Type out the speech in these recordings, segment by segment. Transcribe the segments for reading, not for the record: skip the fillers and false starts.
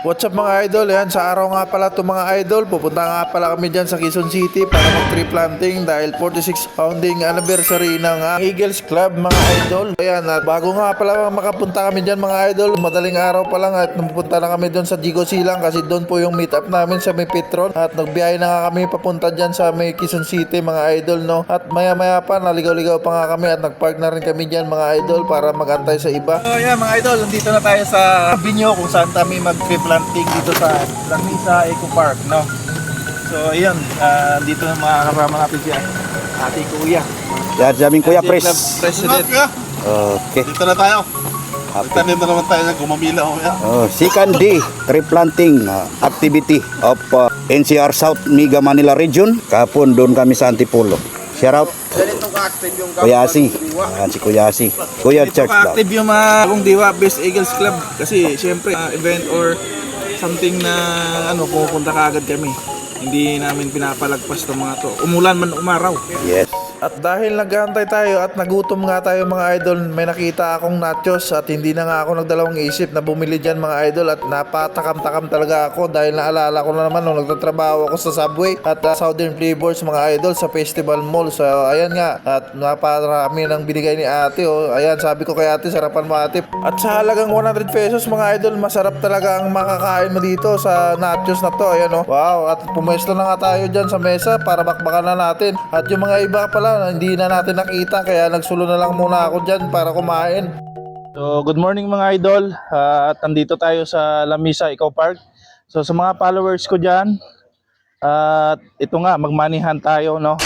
What's up mga idol? Yan, sa araw nga pala ito mga idol, pupunta nga pala kami dyan sa Quezon City para mag tree planting dahil 46 founding anniversary ng Eagles Club mga idol. Ayan, at bago nga pala makapunta kami dyan mga idol, madaling araw pa lang at napunta na kami doon sa Jigo Silang kasi doon po yung meet up namin sa may Petron at nagbiyahe na nga kami papunta dyan sa may Quezon City mga idol, no? At maya maya pa naligaw-ligaw pa nga kami at nagpark na rin kami dyan mga idol para magantay sa iba. So yeah mga idol, nandito na tayo sa Binyo kung saan kami mag tree planting dito sa Lamisa Eco Park, no? So ayun, dito na mga kasama natin siya, ate kuya. Yan, sa aming kuya Pres. President. Okay. Dito na tayo. Tanim na naman tayo ng gumamila mamaya. Second day, tree planting activity of NCR South Mega Manila Region. Kapon doon kami sa Antipolo. Shout out. Kuya Asi. Yan, si Kuya Asi. Kuya Church Vlog. Active yung mga Bagong Diwa Best Eagles Club kasi syempre event or something na pupunta kaagad kami. Hindi namin pinapalagpas ng mga to. Umulan man umaraw. Yes. At dahil naghahantay tayo at nagutom nga tayo mga idol, may nakita akong nachos at hindi na nga ako nagdalawang isip na bumili dyan mga idol at napatakam-takam talaga ako dahil naalala ko na naman nung nagtatrabaho ako sa Subway at Southern Flavors mga idol sa Festival Mall. So ayan nga at naparami ng binigay ni ate. Ayan, sabi ko kay ate, sarapan mo ate. At sa halagang 100 pesos mga idol, masarap talaga ang makakain mo dito sa nachos na to. Ayan wow, at pumwesto na nga tayo dyan sa mesa para bakbakan na natin. At yung mga iba pala hindi na natin nakita kaya nagsulo na lang muna ako dyan para kumain. So good morning mga idol, at andito tayo sa Lamisa Eco Park. So sa mga followers ko dyan, at ito nga magmanihan tayo, no?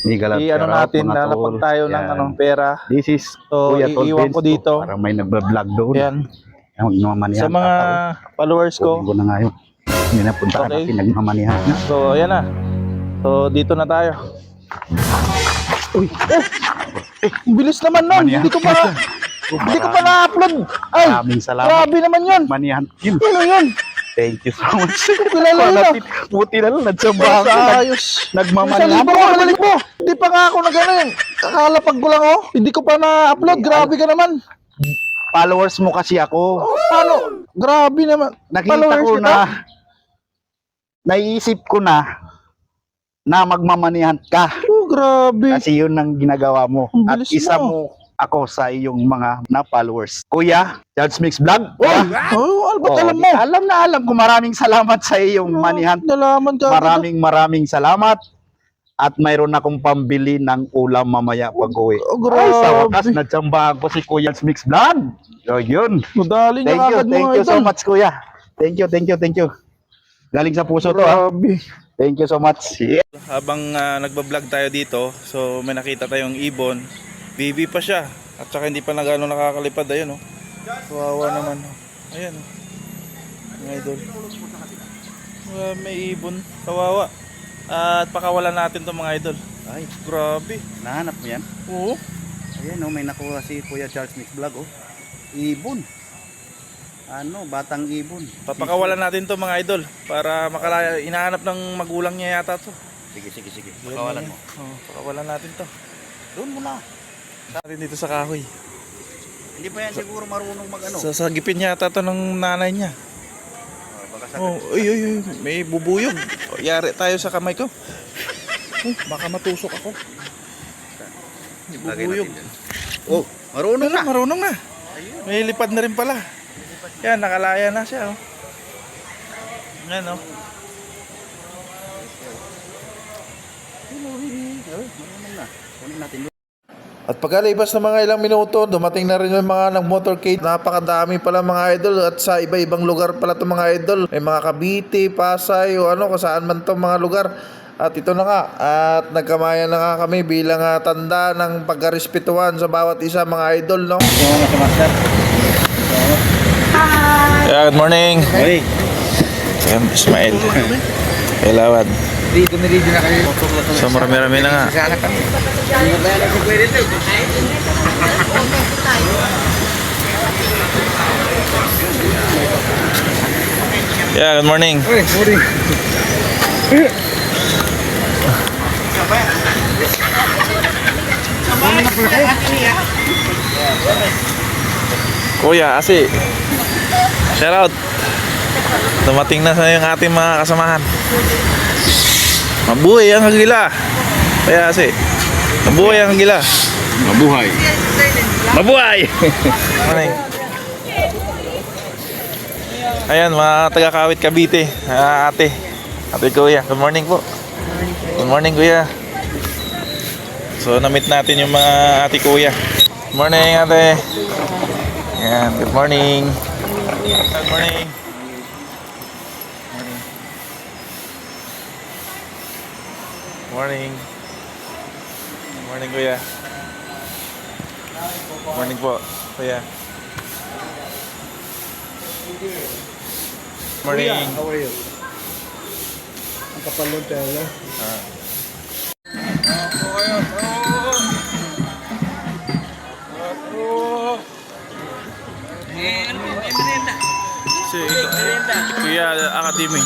Natin lalapag tayo ng pera. This is So Kuya Tol iiwan ko Benz dito. Para may nagbablog doon. Yan. Nagmamanihan Sa mga followers ko. Ko na ngayon. Hindi na puntaan Okay. natin, nagmamanihan na. So ayan na. So dito na tayo. Uy, ang bilis naman nun. Hindi ko pa na-upload. Ay, Maraming salamat. grabe naman yun. Manihan. Yun. Ano yun? Thank you so much. Kilala yun ah. Buti na lang, nagsambahan ko. Ayos. Nagmamanihan. Balik mo. Hindi pa nga ako nag-ano. Kakalapag ko lang Hindi ko pa na-upload. Grabe ka naman. Followers mo kasi ako. Paano? Grabe naman. Nakita Followers ko kita? na, naiisip ko na magmamanihan ka. Oh, grabe. Kasi yun ang ginagawa mo. Ang At bilis isa mo. mo ako sa iyong mga na-followers. Kuya, Judge Mix Vlog. Ba't alam mo? Alam ko. Maraming salamat sa iyong manihan. Nalaman ka. Maraming salamat. At mayroon akong pambili ng ulam mamaya pag-uwi. Oh, Ay, sa grabe. wakas, natsambahan ko si Kuya Judge Mix Vlog. So, yun. Madali niya kagad Thank mga you so idol. much, Kuya. Thank you. Galing sa puso to, ha? Grabe. Thank you so much. Yeah. Habang nagbablog tayo dito, so may nakita tayong ibon. Baby pa siya. At saka hindi pa na gano'ng nakakalipad. Ayan Kawawa naman. Ayan Mga idol. May ibon. Kawawa. At pakawalan natin to mga idol. Ay, Grabe. nahanap mo yan? Oo. Ayan, may nakuha si Kuya Charles Mix Vlog, Ibon. Batang ibon. Papakawalan natin to mga idol. Para makalaya. Inahanap ng magulang niya yata to. Sige. Pakawalan mo. Pakawalan natin to. Doon mo na. Natin dito sa kahoy. Hindi pa yan siguro marunong mag-ano. Sasagipin yata to ng nanay niya. Baka sa Uy, may bubuyog. Yari tayo sa kamay ko. Baka matusok ako. May bubuyog. Oh, marunong na. Marunong na. May lipad na rin pala. Yan, nakalaya na siya. Yan Marunong na. Kunin natin. At pagkalipas ng mga ilang minuto, dumating na rin yung mga nag-motorcade. Napakadami pala mga idol at sa iba-ibang lugar pala itong mga idol. May mga Cavite, Pasay o kung saan man itong mga lugar. At ito na nga, at nagkamayan na nga kami bilang tanda ng pagkarespetuhan sa bawat isa mga idol, no? Yeah, good morning. Hey. Ismail. Elawad. Dito na kayo. So marami-rami na nga. Sana kami. Hindi ba yan si Kuya dito? Yeah, good morning. Uy, morning. Kuya, Asi. Shout out. Dumating na sa yung ating mga kasamahan. Mabuhay ang Agila. Kaya kasi, mabuhay ang Agila. Mabuhay. Mabuhay! Morning. Ayan, mga taga-Kawit Cavite. Ate. Ate Kuya. Good morning po. Good morning, Kuya. So, na-meet natin yung mga ate Kuya. Good morning, ate. Ayan, good morning. Good morning. Morning. Morning. Morning, Kuya. Morning po, Kuya. Morning. How are you? Ang kapalod tayo, no? Si Kuya Academy.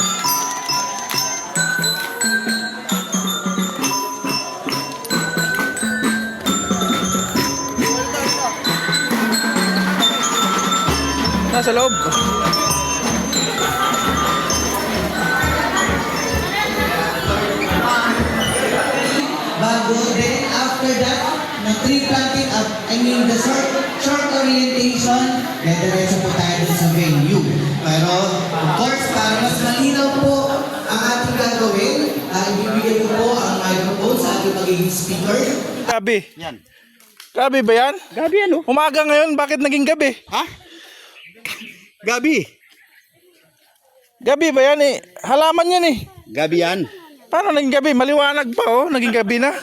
Nasa loob. Bago, then after that, ng tree planting up, the short orientation, then diretso po tayo dun sa venue. Pero, of course, para mas malinaw po ang ating gagawin, ibibigay ko po ang microphone sa ating magiging speaker. Gabi. Yan. Gabi ba yan? Gabi ano? Umaga ngayon, bakit naging gabi? Ha? Gabi. Gabi ba yan eh? Halaman yan eh. Gabi yan. Paano naging gabi? Maliwanag pa oh, naging gabi na.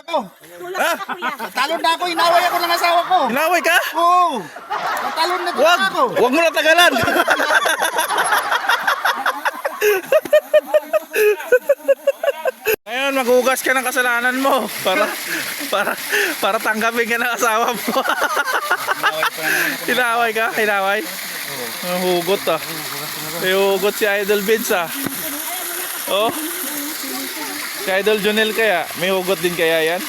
Ako. Talon na ako, inaway ako ng asawa ko. Inaway ka? Oo. Talon na Wag! ako. Wag mo na tagalan! Ngayon, maghugas ka ng kasalanan mo para tanggapin ka ng asawa mo. Hinaway ka? Hinaway? Ang hugot ah. May hugot si Idol Vince ah. Oh. Si Idol Jonel kaya? May hugot din kaya yan?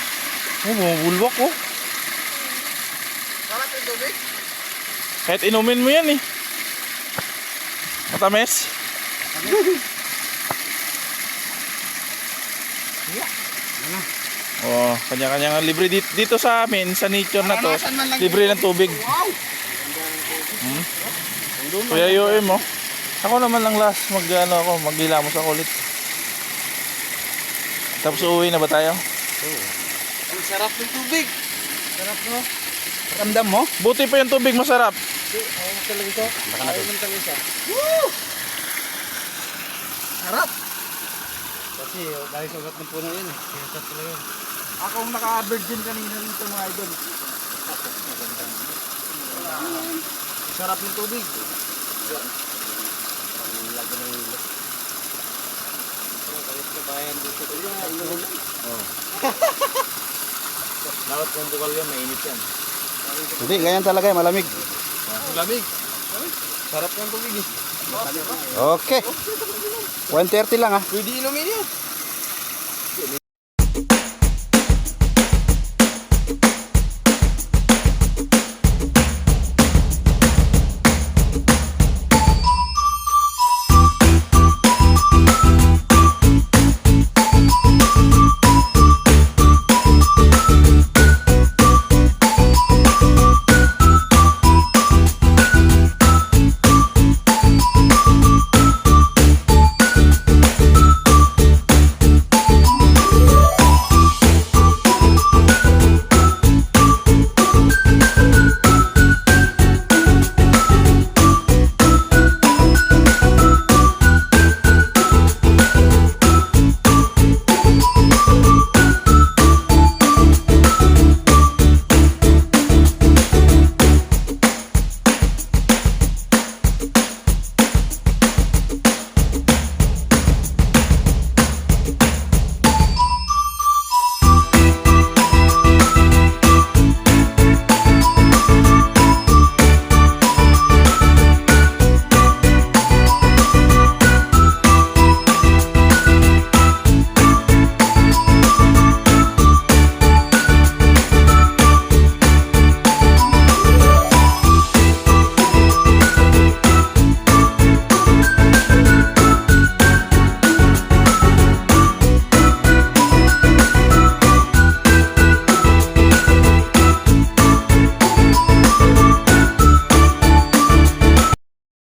Oh, bumubulwak oh. Kahit inumin mo yan eh. Matamis? Oh, kanya-kanya libre dito sa amin sa nature na to. Libre ng tubig. Kuya Yoem mo. Ako naman lang last maghilamos ako ulit. Tapos uuwi na ba tayo? Ang sarap ng tubig. Sarap no? Ramdam mo? Buti pa yung tubig masarap. Sarap. Kasi dahil sugat ng puno yun. Kaya talaga yun. Akong naka-virgin kanina rito mga idol. Sarap ng tubig. Dapat kung bukal yan, mainit yan. Hindi, ganyan talaga malamig. Lamig. Sarap ng tubig eh. Okay. 1:30 lang ah. Pwede inumin yun.